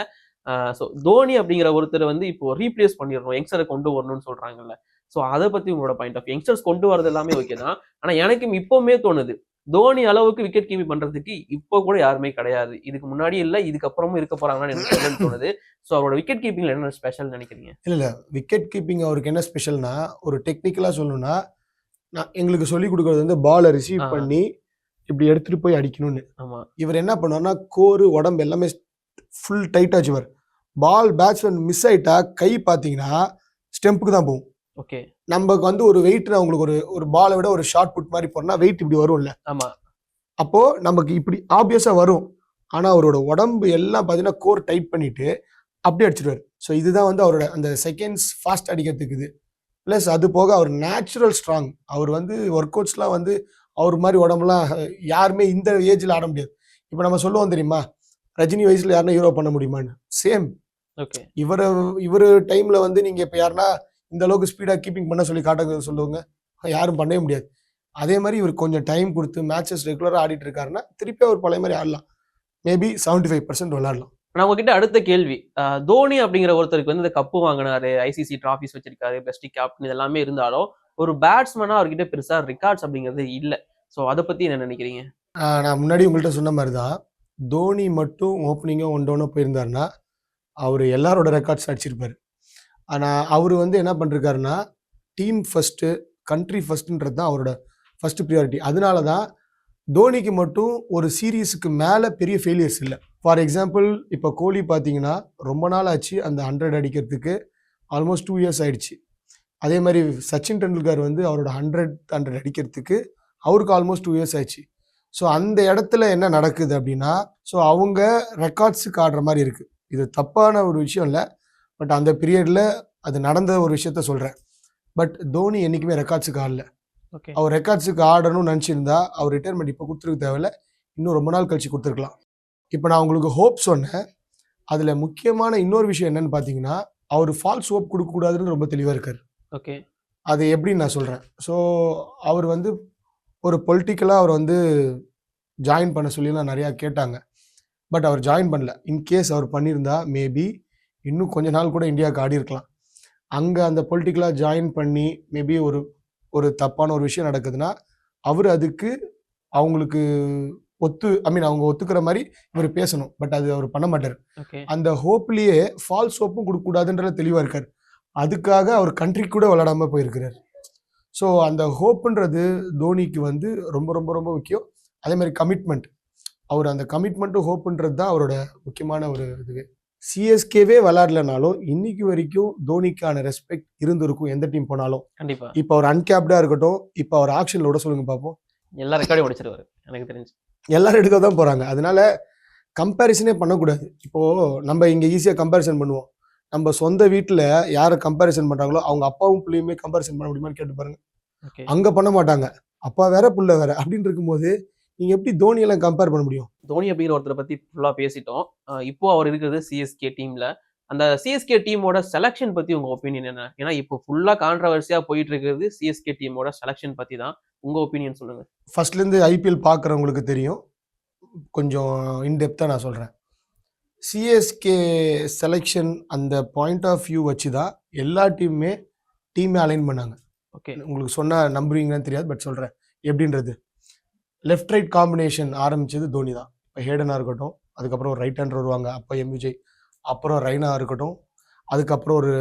[SPEAKER 1] ஸோ தோனி அப்படிங்கிற ஒருத்தர் வந்து இப்போ ரீப்ளேஸ் பண்ணிடணும், யங்ஸ்டரை கொண்டு வரணும்னு சொல்றாங்கல்ல. ஸோ அதை பத்தி உங்களோட பாயிண்ட் ஆஃப் யங்ஸ்டர்ஸ் கொண்டு வரது எல்லாமே ஓகே தான். ஆனா எனக்கும் இப்பவுமே தோணுது தோனி அளவுக்கு விக்கெட் கீப்பிங் பண்றதுக்கு இப்போ கூட யாருமே கிடையாது. இதுக்கு முன்னாடி இல்ல, இதுக்கப்புறமும் இருக்க போறாங்கன்னு எனக்கு தெரியலன்னு தோணுது. ஸோ அவரோட விக்கெட் கீப்பிங்ல என்ன ஸ்பெஷல் நினைக்கிறீங்க?
[SPEAKER 2] இல்ல விக்கெட் கீப்பிங் அவருக்கு என்ன ஸ்பெஷல்னா, ஒரு டெக்னிக்கலா சொல்லணும்னா, எங்களுக்கு சொல்லிக் கொடுக்கறது வந்து பாலை ரிசீவ் பண்ணி இப்படி எடுத்துட்டு போய் அடிக்கணும்னு.
[SPEAKER 1] ஆமா.
[SPEAKER 2] இவர் என்ன பண்ணுவார்னா, கோரு உடம்பு எல்லாமே ஃபுல் டைட்டா வச்சுவார். பால் பேட்ஸ்மேன் மிஸ் ஆயிட்டா கை பார்த்தீங்கன்னா ஸ்டெம்புக்கு தான் போகும்.
[SPEAKER 1] ஓகே.
[SPEAKER 2] நமக்கு வந்து ஒரு வெயிட் உங்களுக்கு ஒரு பாலை விட ஒரு ஷார்ட் புட் மாதிரி போறோம்னா வெயிட் இப்படி வரும்ல.
[SPEAKER 1] ஆமா.
[SPEAKER 2] அப்போ நமக்கு இப்படி ஆப்வியஸா வரும். ஆனா அவரோட உடம்பு எல்லாம் பார்த்தீங்கன்னா கோர் டைட் பண்ணிட்டு அப்படியே அடிச்சிடுவார். ஸோ இதுதான் வந்து அவரோட அந்த செகண்ட்ஸ் ஃபாஸ்ட் அடிக்கிறதுக்கு இது. ப்ளஸ் அது போக அவர் நேச்சுரல் ஸ்ட்ராங். அவர் வந்து ஒர்க் அவுட்ஸ்லாம் வந்து அவர் மாதிரி உடம்புலாம் யாருமே இந்த ஏஜ்ல ஆட முடியாது. இப்போ நம்ம சொல்லுவோம் தெரியுமா, ரஜினி வயசுல யாருன்னா ஹீரோ பண்ண முடியுமான்னு. சேம்.
[SPEAKER 1] ஓகே.
[SPEAKER 2] இவரு டைம்ல வந்து நீங்க இப்ப யாருன்னா இந்த அளவுக்கு ஸ்பீடா கீப்பிங் பண்ண சொல்லி காட்ட சொல்லுவாங்க, யாரும் பண்ணவே முடியாது. அதே மாதிரி இவர் கொஞ்சம் டைம் கொடுத்து மேட்சஸ் ரெகுலரா ஆடிட்டு இருக்காருன்னா திருப்பி அவர் பழைய மாதிரி ஆடலாம். மேபி 75% விளையாடலாம்.
[SPEAKER 1] நான் உங்ககிட்ட அடுத்த கேள்வி, தோனி அப்படிங்கிற ஒருத்தருக்கு வந்து இந்த கப்பு வாங்கினாரு, ஐசிசி டிராஃபிஸ் வச்சிருக்காரு, பெஸ்ட் கேப்டன் இதெல்லாமே இருந்தாலும் ஒரு பேட்ஸ்மேனா அவர்கிட்ட பெருசா ரெக்கார்ட்ஸ் அப்படிங்கிறது இல்ல. ஸோ அதை பத்தி என்ன நினைக்கிறீங்க?
[SPEAKER 2] நான் முன்னாடி உங்கள்கிட்ட சொன்ன மாதிரி தான், தோனி மட்டும் ஓப்பனிங்கோ ஒன் டவுனோ போயிருந்தாருன்னா அவர் எல்லாரோட ரெக்கார்ட்ஸ் அடிச்சிருப்பாரு. ஆனால் அவர் வந்து என்ன பண்ணிருக்காருன்னா, டீம் ஃபர்ஸ்ட்டு, கண்ட்ரி ஃபர்ஸ்ட்ன்றது தான் அவரோட ஃபர்ஸ்ட் ப்ரியாரிட்டி. அதனால தான் தோனிக்கு மட்டும் ஒரு சீரீஸுக்கு மேலே பெரிய ஃபெயிலியர்ஸ் இல்லை. ஃபார் எக்ஸாம்பிள் இப்போ கோலி பார்த்தீங்கன்னா ரொம்ப நாள் ஆச்சு அந்த 100 அடிக்கிறதுக்கு, ஆல்மோஸ்ட் 2 இயர்ஸ் ஆயிடுச்சு. அதே மாதிரி சச்சின் டெண்டுல்கர் வந்து அவரோட 100 அடிக்கிறதுக்கு அவருக்கு ஆல்மோஸ்ட் 2 இயர்ஸ் ஆயிடுச்சு. ஸோ அந்த இடத்துல என்ன நடக்குது அப்படின்னா, ஸோ அவங்க ரெக்கார்ட்ஸுக்கு ஆடுற மாதிரி இருக்குது. இது தப்பான ஒரு விஷயம் இல்லை, பட் அந்த பீரியடில் அது நடந்த ஒரு விஷயத்த சொல்கிறேன். பட் தோனி என்றைக்குமே ரெக்கார்ட்ஸுக்கு ஆடல.
[SPEAKER 1] ஓகே.
[SPEAKER 2] அவர் ரெக்கார்ட்ஸுக்கு ஆடணும்னு நினச்சிருந்தா அவர் ரிட்டைர்மெண்ட் இப்போ கொடுத்துருக்க தேவையில்ல, இன்னும் ரொம்ப நாள் கழிச்சு கொடுத்துருக்கலாம். இப்போ நான் உங்களுக்கு ஹோப் சொன்னேன். அதில் முக்கியமான இன்னொரு விஷயம் என்னன்னு பார்த்தீங்கன்னா, அவர் ஃபால்ஸ் ஹோப் கொடுக்கக்கூடாதுன்னு ரொம்ப தெளிவாக இருக்கார்.
[SPEAKER 1] ஓகே.
[SPEAKER 2] அது எப்படின்னு நான் சொல்கிறேன். ஸோ அவர் வந்து ஒரு பொலிட்டிக்கலாக அவர் வந்து ஜாயின் பண்ண சொல்லிலாம் நிறையா கேட்டாங்க. பட் அவர் ஜாயின் பண்ணல. இன்கேஸ் அவர் பண்ணியிருந்தா மேபி இன்னும் கொஞ்ச நாள் கூட இந்தியாவுக்கு ஆடி இருக்கலாம். அங்கே அந்த பொலிட்டிக்கலாக ஜாயின் பண்ணி மேபி ஒரு தப்பான ஒரு விஷயம் நடக்குதுன்னா அவர் அதுக்கு அவங்களுக்கு அவங்க ஒத்துக்கிற மாதிரி இவர் பேசணும். பட் அது அவர் பண்ண மாட்டார். அந்த ஹோப்லேயே ஃபால்ஸ் ஹோப்பும் கொடுக்கக்கூடாதுன்ற தெளிவாக இருக்கார். அதுக்காக அவர் கண்ட்ரி கூட விளையாடாம போயிருக்கிறார். ஸோ அந்த ஹோப்புன்றது தோனிக்கு வந்து ரொம்ப ரொம்ப ரொம்ப முக்கியம். அதே மாதிரி கமிட்மெண்ட், அவர் அந்த கமிட்மெண்ட்டும் ஹோப்புன்றது தான் அவரோட முக்கியமான ஒரு இது. சிஎஸ்கேவே விளையாடலனாலும் இன்னைக்கு வரைக்கும் தோனிக்கான ரெஸ்பெக்ட் இருந்திருக்கும் எந்த டீம் போனாலும்.
[SPEAKER 1] கண்டிப்பா.
[SPEAKER 2] இப்போ அவர் அன்கேப்டா இருக்கட்டும், இப்போ அவர் ஆக்ஷன்ல விட சொல்லுங்க பார்ப்போம்.
[SPEAKER 1] எல்லா ரெக்கார்டையும் உடைச்சிருவாரு எனக்கு தெரிஞ்சு.
[SPEAKER 2] எல்லாரும் எடுக்க தான் போறாங்க. அதனால கம்பேரிசனே பண்ணக்கூடாது. இப்போ நம்ம இங்க ஈஸியா கம்பேரிசன் பண்ணுவோம். நம்ம சொந்த வீட்டுல யாரை கம்பேரிசன் பண்றாங்களோ அவங்க அப்பாவும் பிள்ளையுமே கம்பேரிசன் பண்ண முடியுமான்னு கேட்டு பாருங்க. அங்க பண்ண மாட்டாங்க. அப்பா வேற புள்ள வேற அப்படின்னு இருக்கும்போது நீங்க எப்படி தோனி எல்லாம் கம்பேர் பண்ண முடியும்?
[SPEAKER 1] தோனி அப்படிங்கிற ஒருத்தரை பத்தி ஃபுல்லா பேசிட்டோம். இப்போ அவர் இருக்கிறது சிஎஸ்கே டீம்ல. அந்த சிஎஸ்கே டீமோட செலக்ஷன் பத்தி உங்க ஒப்பீனியன் என்ன? ஏன்னா இப்போ ஃபுல்லா கான்ட்ரவர்சியா போயிட்டு இருக்கிறது சிஎஸ்கே டீமோட செலக்ஷன் பத்தி தான். உங்க ஒப்பீனியன் சொல்லுங்க.
[SPEAKER 2] ஃபர்ஸ்ட்ல இருந்து ஐபிஎல் பாக்குறவங்களுக்கு தெரியும். கொஞ்சம் இன்டெப்தா நான் சொல்றேன். சிஎஸ்கே செலெக்ஷன் அந்த பாயிண்ட் ஆஃப் வியூ வச்சு தான் எல்லா டீமே அலைன் பண்ணாங்க.
[SPEAKER 1] ஓகே.
[SPEAKER 2] உங்களுக்கு சொன்னா நம்புவீங்கன்னு தெரியாது, பட் சொல்றேன் எப்படின்றது. லெஃப்ட் ரைட் காம்பினேஷன் ஆரம்பிச்சது தோனி தான். இப்போ ஹேடனா இருக்கட்டும், அதுக்கப்புறம் ஒரு ரைட் ஹேண்டர் வருவாங்க, அப்போ எம்விஜய், அப்புறம் ரெய்னா இருக்கட்டும், அதுக்கப்புறம் ஒரு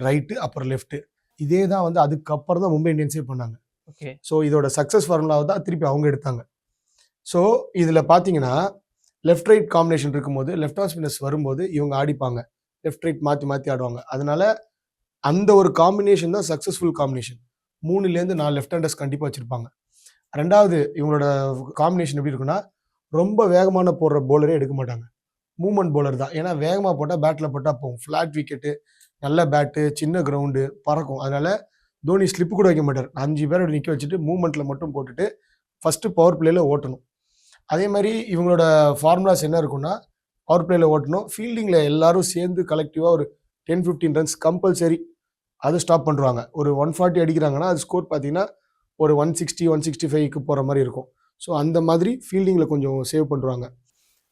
[SPEAKER 2] ரைட்டு, அப்புறம் லெஃப்ட்டு. இதே தான் வந்து அதுக்கப்புறம் தான் மும்பை இந்தியன்ஸே பண்ணாங்க.
[SPEAKER 1] ஓகே.
[SPEAKER 2] ஸோ இதோட சக்ஸஸ் ஃபார்முலாவை தான் திருப்பி அவங்க எடுத்தாங்க. ஸோ இதில் பார்த்தீங்கன்னா லெஃப்ட் ரைட் காம்பினேஷன் இருக்கும்போது லெஃப்ட் ஆஃப் ஸ்பின்னர்ஸ் வரும்போது இவங்க ஆடிப்பாங்க, லெஃப்ட் ரைட் மாற்றி மாற்றி ஆடுவாங்க. அதனால அந்த ஒரு காம்பினேஷன் தான் சக்ஸஸ்ஃபுல் காம்பினேஷன். 3லேருந்து 4 லெஃப்ட் ஹேண்டர்ஸ் கண்டிப்பாக வச்சுருப்பாங்க. ரெண்டாவது இவங்களோட காம்பினேஷன் எப்படி இருக்குன்னா, ரொம்ப வேகமான போடுற போலரே எடுக்க மாட்டாங்க, மூவ்மெண்ட் போலர் தான். ஏன்னா வேகமாக போட்டால் பேட்டில் போட்டால் போகும், ஃப்ளாட் விக்கெட்டு, நல்ல பேட்டு, சின்ன கிரவுண்டு, பறக்கும். அதனால தோனி ஸ்லிப்பு கூட வைக்க மாட்டார். 5 பேரோட நிற்க வச்சுட்டு மூவ்மெண்ட்டில் மட்டும் போட்டுட்டு ஃபஸ்ட்டு பவர் பிளேயில் ஓட்டணும். அதே மாதிரி இவங்களோட ஃபார்முலாஸ் என்ன இருக்குன்னா, பவர் பிளேயில் ஓட்டணும், ஃபீல்டிங்கில் எல்லாரும் சேர்ந்து கலெக்டிவாக ஒரு 10-15 ரன்ஸ் கம்பல்சரி அது ஸ்டாப் பண்ணுவாங்க. ஒரு 140 அடிக்கிறாங்கன்னா அது ஸ்கோர் பார்த்தீங்கன்னா ஒரு 160, 165க்கு போகிற மாதிரி இருக்கும். ஸோ அந்த மாதிரி ஃபீல்டிங்கில் கொஞ்சம் சேவ் பண்ணுறாங்க.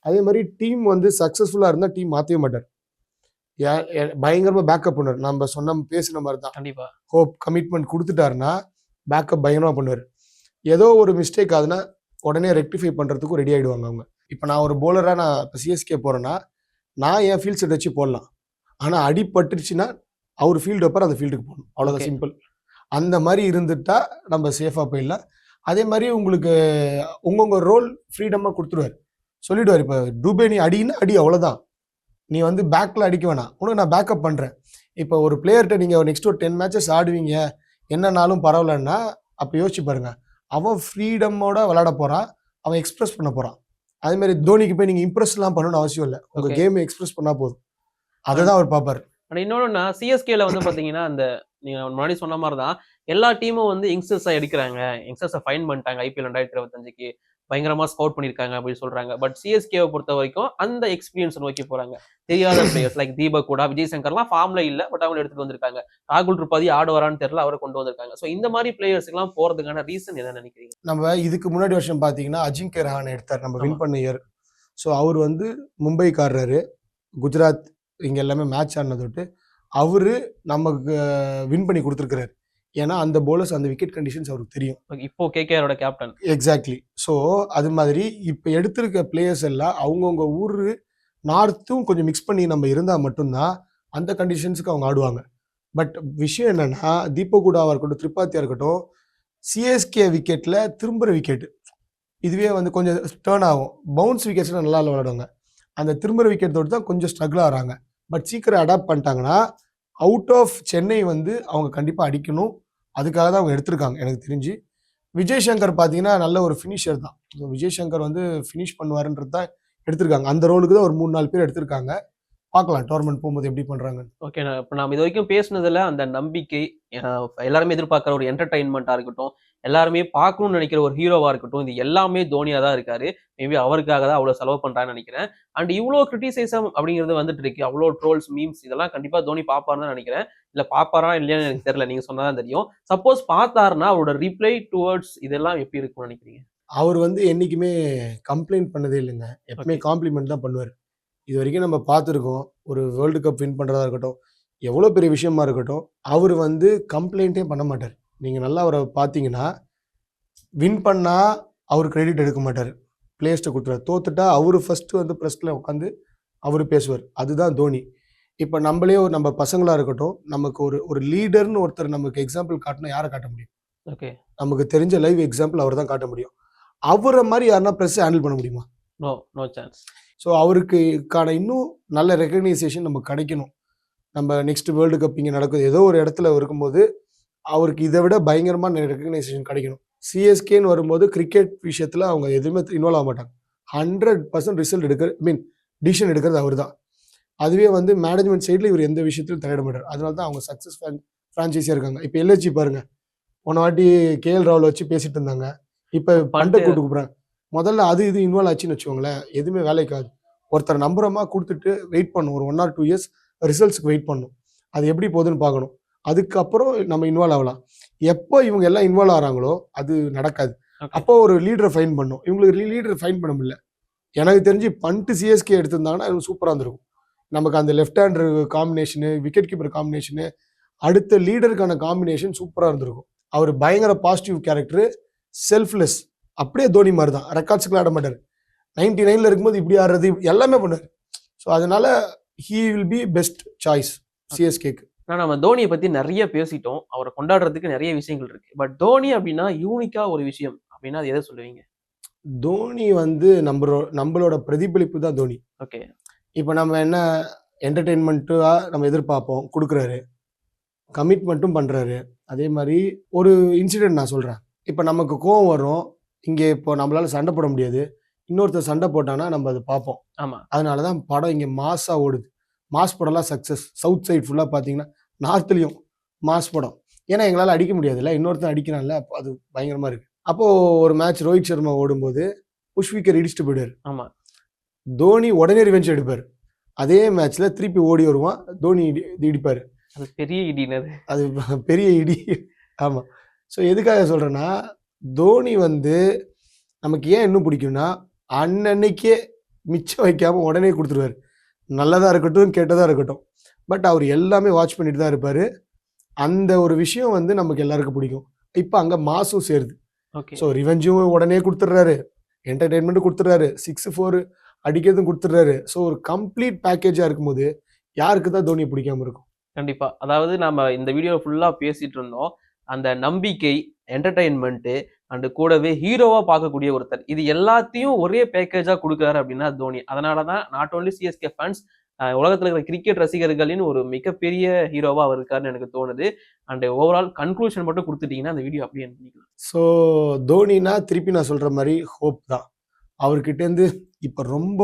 [SPEAKER 2] அதே மாதிரி டீம் வந்து சக்ஸஸ்ஃபுல்லாக இருந்தால் டீம் மாற்றவே மாட்டார். பயங்கரமாக பேக்கப் பண்ணுவார். நம்ம பேசுன மாதிரி தான்.
[SPEAKER 1] கண்டிப்பாக
[SPEAKER 2] ஹோப் கமிட்மெண்ட் கொடுத்துட்டாருன்னா பேக்கப் பயங்கரமாக பண்ணுவார். ஏதோ ஒரு மிஸ்டேக் ஆகுதுன்னா உடனே ரெக்டிஃபை பண்ணுறதுக்கும் ரெடி ஆகிடுவாங்க அவங்க. இப்போ நான் ஒரு போலராக நான் இப்போ சிஎஸ்கே போகிறேன்னா நான் என் ஃபீல்ட் செட் வச்சு போடலாம். ஆனால் அடிபட்டுருச்சுன்னா அவர் ஃபீல்டு வைப்பார், அந்த ஃபீல்டுக்கு போகணும், அவ்வளோதான், சிம்பிள். அந்த மாதிரி இருந்துட்டா நம்ம சேஃபாக போயிடலாம். அதே மாதிரி உங்களுக்கு உங்கவுங்க ரோல் ஃப்ரீடமாக கொடுத்துருவார், சொல்லிவிடுவார். இப்போ டூபே நீ அடின்னா அடி, அவ்வளோதான். நீ வந்து பேக்கில் அடிக்க வேணாம், உனக்கு நான் பேக்கப் பண்ணுறேன். இப்போ ஒரு பிளேயர்கிட்ட நீங்கள் நெக்ஸ்ட் ஒரு 10 மேட்சஸ் ஆடுவீங்க, என்னன்னாலும் பரவாயில்லன்னா அப்போ யோசிச்சு பாருங்க, அவன் ஃப்ரீடமோட விளையாட போகிறான், அவன் எக்ஸ்பிரஸ் பண்ண போகிறான். அதேமாதிரி தோனிக்கு போய் நீங்கள் இம்ப்ரெஸ்லாம் பண்ணணும்னு அவசியம் இல்லை, உங்கள் கேமை எக்ஸ்பிரஸ் பண்ணால் போதும். அதை தான் அவர் பார்ப்பார்.
[SPEAKER 1] ஆனால் இன்னொன்னா சிஎஸ்கேல வந்து பார்த்தீங்கன்னா அந்த நீங்கள் முன்னாடி சொன்ன மாதிரி தான் எல்லா டீமும் வந்து யங்ஸ்டர்ஸை எடுக்கிறாங்க, யங்ஸ்டர்ஸை ஃபைன் பண்ணிட்டாங்க ஐபிஎல் 2025க்கு பயங்கரமாக ஸ்கவுட் பண்ணியிருக்காங்க அப்படின்னு சொல்கிறாங்க. பட் சிஎஸ்கேவை பொறுத்த வரைக்கும் அந்த எக்ஸ்பீரியன்ஸ் நோக்கி போகிறாங்க. தெரியாத பிளேயர்ஸ் லைக் தீபக் கூட, விஜய் சங்கர்லாம் ஃபார்ம்ல இல்லை, பட் அவங்க எடுத்துகிட்டு வந்திருக்காங்க. ராகுல் திரிபாதி ஆடுவாரான்னு தெரியல, அவரை கொண்டு வந்திருக்காங்க. ஸோ இந்த மாதிரி பிளேயர்ஸ்க்குலாம் போகிறதுக்கான ரீசன் என்ன நினைக்கிறீங்க?
[SPEAKER 2] நம்ம இதுக்கு முன்னாடி வருஷம் பார்த்தீங்கன்னா அஜிங்கே ரஹானை எடுத்தார், நம்ம வின் பண்ண இயர். ஸோ அவர் வந்து மும்பைக்காரரு, குஜராத் இங்கே எல்லாமே மேட்ச் ஆடினது விட்டு அவர் நமக்கு வின் பண்ணி கொடுத்துருக்கிறாரு. ஏன்னா அந்த போலர்ஸ் அந்த விக்கெட் கண்டிஷன்ஸ் அவருக்கு தெரியும்.
[SPEAKER 1] இப்போ கேகேஆரோட கேப்டன்.
[SPEAKER 2] எக்ஸாக்ட்லி. ஸோ அது மாதிரி இப்போ எடுத்திருக்க பிளேயர்ஸ் எல்லாம் அவங்கவுங்க ஊர் நார்த்தும் கொஞ்சம் மிக்ஸ் பண்ணி நம்ம இருந்தால் மட்டும்தான் அந்த கண்டிஷன்ஸுக்கு அவங்க ஆடுவாங்க. பட் விஷயம் என்னென்னா தீபகுடாவாக இருக்கட்டும், திரிபாத்தியாக இருக்கட்டும், சிஎஸ்கே விக்கெட்டில் திரும்புகிற விக்கெட்டு இதுவே வந்து கொஞ்சம் டேர்ன் ஆகும். பவுன்ஸ் விக்கெட்ஸ்லாம் நல்லா விளையாடுவாங்க. அந்த திரும்புகிற விக்கெட் தொட்டு தான் கொஞ்சம் ஸ்ட்ரகிள் ஆகிறாங்க. பட் சீக்கிரம் அடாப்ட் பண்ணிட்டாங்கன்னா அவுட் ஆஃப் சென்னை வந்து அவங்க கண்டிப்பாக அடிக்கணும். அதுக்காக தான் அவங்க எடுத்திருக்காங்க எனக்கு தெரிஞ்சு. விஜய் சங்கர் பார்த்தீங்கன்னா நல்ல ஒரு ஃபினிஷர் தான். விஜய் சங்கர் வந்து ஃபினிஷ் பண்ணுவாருன்றது தான் எடுத்திருக்காங்க. அந்த ரோலுக்கு தான் ஒரு 3-4 பேர் எடுத்திருக்காங்க. பார்க்கலாம் டோர்னமெண்ட் போகும்போது எப்படி பண்ணுறாங்க.
[SPEAKER 1] ஓகே, இப்போ நம்ம இது வரைக்கும் பேசுனதில் அந்த நம்பிக்கை, எல்லாருமே எதிர்பார்க்குற ஒரு என்டர்டைன்மெண்ட்டாக இருக்கட்டும், எல்லாருமே பார்க்கணும்னு நினைக்கிற ஒரு ஹீரோவாக இருக்கட்டும், இது எல்லாமே தோனியாக தான் இருக்காரு. மேபி அவருக்காக தான் அவ்வளோ செலவு பண்ணுறான்னு நினைக்கிறேன். அண்ட் இவ்வளோ கிரிட்டிசைசம் அப்படிங்கிறது வந்துட்டு இருக்கு, அவ்வளோ ட்ரோல்ஸ், மீம்ஸ், இதெல்லாம் கண்டிப்பாக தோனி பார்ப்பாருன்னு தான் நினைக்கிறேன். இல்லை பார்ப்பாரா இல்லையான்னு எனக்கு தெரியல, நீங்கள் சொன்னதான் தெரியும். சப்போஸ் பார்த்தாருன்னா அவரோட ரிப்ளை டுவர்ட்ஸ் இதெல்லாம் எப்படி இருக்கும்னு நினைக்கிறீங்க?
[SPEAKER 2] அவர் வந்து என்றைக்குமே கம்ப்ளைண்ட் பண்ணதே இல்லைங்க, எப்பவுமே காம்ப்ளிமெண்ட் தான் பண்ணுவார். இது வரைக்கும் நம்ம பார்த்துருக்கோம். ஒரு வேர்ல்டு கப் வின் பண்ணுறதா இருக்கட்டும், எவ்வளோ பெரிய விஷயமா இருக்கட்டும், அவர் வந்து கம்ப்ளைண்ட்டே பண்ண மாட்டார். நீங்கள் நல்லா அவரை பார்த்தீங்கன்னா வின் பண்ணால் அவர் கிரெடிட் எடுக்க மாட்டார், பிளேயர்ஸ்ட்டை கொடுத்துருவார். தோத்துட்டா அவர் ஃபஸ்ட்டு வந்து ப்ரெஸ்ஸில் உட்காந்து அவர் பேசுவார். அதுதான் தோனி. இப்போ நம்மளே நம்ம பசங்களாக இருக்கட்டும், நமக்கு ஒரு லீடர்னு ஒருத்தர் நமக்கு எக்ஸாம்பிள் காட்டினா யாரை காட்ட முடியும்?
[SPEAKER 1] ஓகே,
[SPEAKER 2] நமக்கு தெரிஞ்ச லைவ் எக்ஸாம்பிள் அவர் தான் காட்ட முடியும். அவரை மாதிரி யாருன்னா ப்ரெஸ்ஸை ஹேண்டில் பண்ண முடியுமா?
[SPEAKER 1] No chance.
[SPEAKER 2] ஸோ அவருக்கான இன்னும் நல்ல ரெக்கக்னைசேஷன் நமக்கு கிடைக்கணும். நம்ம நெக்ஸ்ட் வேர்ல்டு கப் இங்கே நடக்குது, ஏதோ ஒரு இடத்துல இருக்கும்போது அவருக்கு இதை விட பயங்கரமான ரெக்கக்னைசேஷன் கிடைக்கணும். சிஎஸ்கேன்னு வரும்போது கிரிக்கெட் விஷயத்தில் அவங்க எதுவுமே இன்வால்வ் ஆக மாட்டாங்க. 100% ரிசல்ட் டிசிஷன் எடுக்கிறது அவர் தான். அதுவே வந்து மேனேஜ்மெண்ட் சைடில் இவர் எந்த விஷயத்திலும் தலையிட மாட்டார். அதனால தான் அவங்க சக்ஸஸ் ஃப்ரான்ச்சைஸியாக இருக்காங்க. இப்போ எல்ஹெச்சி பாருங்க, போன வாட்டி கேஎல் ராகுல் வச்சு பேசிட்டு இருந்தாங்க, இப்போ பண்டை கூட்டு கூப்பிட்றாங்க. முதல்ல அது இது இன்வால்வ் ஆச்சுன்னு வச்சுக்கோங்களேன், எதுவுமே வேலைக்காது. ஒருத்தர் நம்புறமா கொடுத்துட்டு வெயிட் பண்ணும், ஒரு 1 or 2 years ரிசல்ட்ஸ்க்கு வெயிட் பண்ணும், அது எப்படி போகுதுன்னு பார்க்கணும். அதுக்கப்புறம் நம்ம இன்வால்வ் ஆகலாம். எப்போ இவங்க எல்லாம் இன்வால்வ் ஆகிறாங்களோ அது நடக்காது. அப்போ ஒரு லீடரை ஃபைன் பண்ணும். இவங்களுக்கு லீடரை ஃபைன் பண்ண முடியல. எனக்கு தெரிஞ்சு பண்ட்டு சிஎஸ்கே எடுத்திருந்தாங்கன்னா அது சூப்பராக இருந்திருக்கும். நமக்கு அந்த left hander combination, wicket keeper combination, அடுத்த லீடருக்கான காம்பினேஷன் சூப்பராக இருந்திருக்கும். அவர் பயங்கர பாசிட்டிவ் கேரக்டரு, செல்ஃப்லெஸ், அப்படியே தோனி மாதிரி தான். ரெக்கார்ட்ஸுக்கு ஆட மாட்டார். 99ல் இருக்கும்போது இப்படி ஆடுறது எல்லாமே பண்ணுவார். ஸோ அதனால he will be best choice சிஎஸ்கேக்கு.
[SPEAKER 1] ஆனால் நம்ம தோனியை பற்றி நிறைய பேசிட்டோம், அவரை கொண்டாடுறதுக்கு நிறைய விஷயங்கள் இருக்கு. பட் தோனி அப்படின்னா யூனிக்கா ஒரு விஷயம் அப்படின்னா அது எதை சொல்லுவீங்க?
[SPEAKER 2] தோனி வந்து நம்மளோட பிரதிபலிப்பு தான் தோனி.
[SPEAKER 1] ஓகே,
[SPEAKER 2] இப்போ நம்ம என்ன என்டர்டெயின்மெண்ட்டாக நம்ம எதிர்பார்ப்போம், கொடுக்குறாரு, கமிட்மெண்ட்டும் பண்ணுறாரு. அதே மாதிரி ஒரு இன்சிடென்ட் நான் சொல்கிறேன். இப்போ நமக்கு கோவம் வரும், இங்கே இப்போ நம்மளால சண்டை போட முடியாது, இன்னொருத்தர் சண்டை போட்டானா நம்ம அதை பார்ப்போம்.
[SPEAKER 1] ஆமாம்,
[SPEAKER 2] அதனால தான் படம் இங்கே மாஸாக ஓடுது. மாஸ் படம்லாம் சக்ஸஸ். சவுத் சைட் ஃபுல்லாக பார்த்தீங்கன்னா நார்த்லேயும் மாஸ் படம். ஏன்னா எங்களால் அடிக்க முடியாதுல்ல, இன்னொருத்தன் அடிக்கிறான்ல, அப்போ அது பயங்கரமாக இருக்குது. அப்போது ஒரு மேட்ச் ரோஹித் சர்மா ஓடும்போது புஷ்விக்கர் இடிச்சுட்டு போயிடுவார்.
[SPEAKER 1] ஆமாம்,
[SPEAKER 2] தோனி உடனே ரிவெஞ்ச் எடுப்பார். அதே மேட்ச்சில் திருப்பி ஓடி வருவான், தோனி இடிப்பார்.
[SPEAKER 1] அது பெரிய இடினது,
[SPEAKER 2] அது பெரிய இடி. ஆமாம். ஸோ எதுக்காக சொல்கிறேன்னா, தோனி வந்து நமக்கு ஏன் இன்னும் பிடிக்கும்னா அன்னன்னைக்கே மிச்சம் வைக்காமல் உடனே கொடுத்துருவார். நல்லதாக இருக்கட்டும், கெட்டதாக இருக்கட்டும், பட் அவர் எல்லாமே வாட்ச் பண்ணிட்டு தான் இருப்பார். அந்த ஒரு விஷயம் வந்து நமக்கு எல்லாருக்கும் பிடிக்கும். இப்போ அங்கே மாசும் சேருது.
[SPEAKER 1] ஓகே.
[SPEAKER 2] ஸோ ரிவெஞ்சும் உடனே கொடுத்துட்றாரு, என்டர்டெயின்மெண்ட்டும் கொடுத்துட்றாரு, 6-4 அடிக்கிறதும் கொடுத்துட்றாரு. ஸோ ஒரு கம்ப்ளீட் பேக்கேஜாக இருக்கும்போது யாருக்கு தான் தோனியை பிடிக்காம இருக்கும்?
[SPEAKER 1] கண்டிப்பா. அதாவது நம்ம இந்த வீடியோ ஃபுல்லா பேசிட்டு இருந்தோம். அந்த நம்பிக்கை, என்டர்டெயின்மெண்ட் அண்ட் கூடவே ஹீரோவா பார்க்கக்கூடிய ஒருத்தர். இது எல்லாத்தையும் ஒரே பேக்கேஜா குடுக்குறாரு அப்படின்னா தோனி. அதனால தான் நாட் ஒன்லி சிஎஸ்கே ஃபேன்ஸ் உலகத்துல இருக்கிற கிரிக்கெட் ரசிகர்களின் ஒரு மிகப்பெரிய ஹீரோவா அவர் இருக்காருன்னு எனக்கு தோணுது. அண்ட் ஓவரால் கன்க்ளூஷன் மட்டும் குடுத்துட்டீங்கன்னா அந்த வீடியோ அப்படியே end பண்ணிக்கலாம்.
[SPEAKER 2] ஸோ தோனினா திருப்பி நான் சொல்கிற மாதிரி ஹோப் தான். அவர்கிட்டேருந்து இப்போ ரொம்ப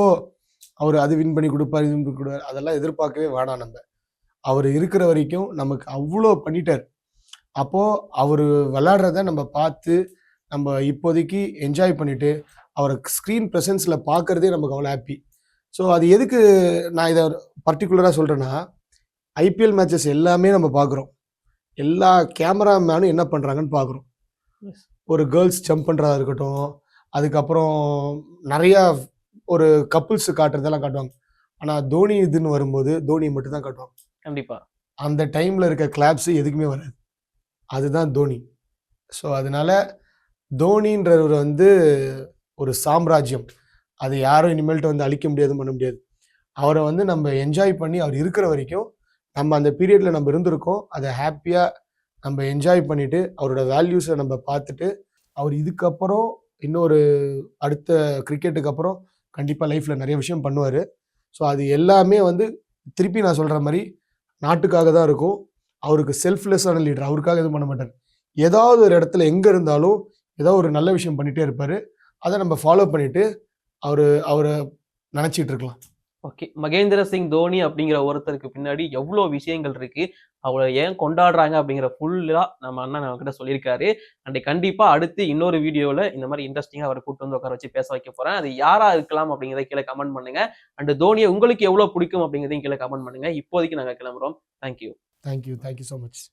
[SPEAKER 2] அவர் அது வின் பண்ணி கொடுப்பார், இது வின் பண்ணி கொடுப்பார், அதெல்லாம் எதிர்பார்க்கவே வேணாம் நம்ம. அவர் இருக்கிற வரைக்கும் நமக்கு அவ்வளோ பண்ணிட்டார். அப்போது அவர் விளையாடுறத நம்ம பார்த்து நம்ம இப்போதைக்கு என்ஜாய் பண்ணிவிட்டு அவரை ஸ்க்ரீன் ப்ரெசன்ஸில் பார்க்குறதே நமக்கு அவ்வளோ ஹாப்பி. ஸோ அது எதுக்கு நான் இதை பர்டிகுலராக சொல்கிறேன்னா, ஐபிஎல் மேட்சஸ் எல்லாமே நம்ம பார்க்குறோம். எல்லா கேமராமேனும் என்ன பண்ணுறாங்கன்னு பார்க்குறோம். ஒரு கேர்ள்ஸ் ஜம்ப் பண்ணுறதா இருக்கட்டும், அதுக்கப்புறம் நிறையா ஒரு கப்புள்ஸ் காட்டுறதெல்லாம் காட்டுவாங்க. ஆனால் தோனி இதுன்னு வரும்போது தோனியை மட்டும் தான் காட்டுவாங்க.
[SPEAKER 1] கண்டிப்பா.
[SPEAKER 2] அந்த டைமில் இருக்க கிளாப்ஸு எதுக்குமே வராது. அதுதான் தோனி. ஸோ அதனால தோனின்றவர் வந்து ஒரு சாம்ராஜ்யம். அது யாரும் இனிமேல்ட்டு வந்து அழிக்க முடியாது, பண்ண முடியாது. அவரை வந்து நம்ம என்ஜாய் பண்ணி அவர் இருக்கிற வரைக்கும் நம்ம அந்த பீரியடில் நம்ம இருந்திருக்கோம். அதை ஹாப்பியாக நம்ம என்ஜாய் பண்ணிவிட்டு அவரோட வேல்யூஸை நம்ம பார்த்துட்டு அவர் இதுக்கப்புறம் இன்னொரு அடுத்த கிரிக்கெட்டுக்கு அப்புறம் கண்டிப்பாக லைஃப்பில் நிறைய விஷயம் பண்ணுவார். ஸோ அது எல்லாமே வந்து திருப்பி நான் சொல்கிற மாதிரி நாட்டுக்காக தான் இருக்கும். அவருக்கு செல்ஃப்லெஸ்ஸான லீடர். அவருக்காக எதுவும் பண்ண மாட்டார். ஏதாவது ஒரு இடத்துல எங்கே இருந்தாலும் ஏதாவது ஒரு நல்ல விஷயம் பண்ணிகிட்டே இருப்பார். அதை நம்ம ஃபாலோ பண்ணிவிட்டு அவரை நினச்சிட்டு இருக்கலாம்.
[SPEAKER 1] ஓகே. மகேந்திர சிங் தோனி அப்படிங்கிற ஒருத்தருக்கு பின்னாடி எவ்வளோ விஷயங்கள் இருக்கு, அவரை ஏன் கொண்டாடுறாங்க அப்படிங்கிற ஃபுல்லா நம்ம அண்ணன் நம்ம கிட்ட சொல்லியிருக்காரு. அண்ட் கண்டிப்பா அடுத்து இன்னொரு வீடியோவில் இந்த மாதிரி இன்ட்ரெஸ்டிங்காக அவரை கூட்டு வந்து உட்கார வச்சு பேச வைக்க போறேன். அது யாரா இருக்கலாம் அப்படிங்கிறத கீழே கமெண்ட் பண்ணுங்க. அண்ட் தோனியை உங்களுக்கு எவ்வளோ பிடிக்கும் அப்படிங்கிறதையும் கீழே கமெண்ட் பண்ணுங்க. இப்போதைக்கு நாங்கள் கிளம்புறோம். தேங்க்யூ.
[SPEAKER 2] Thank you so much.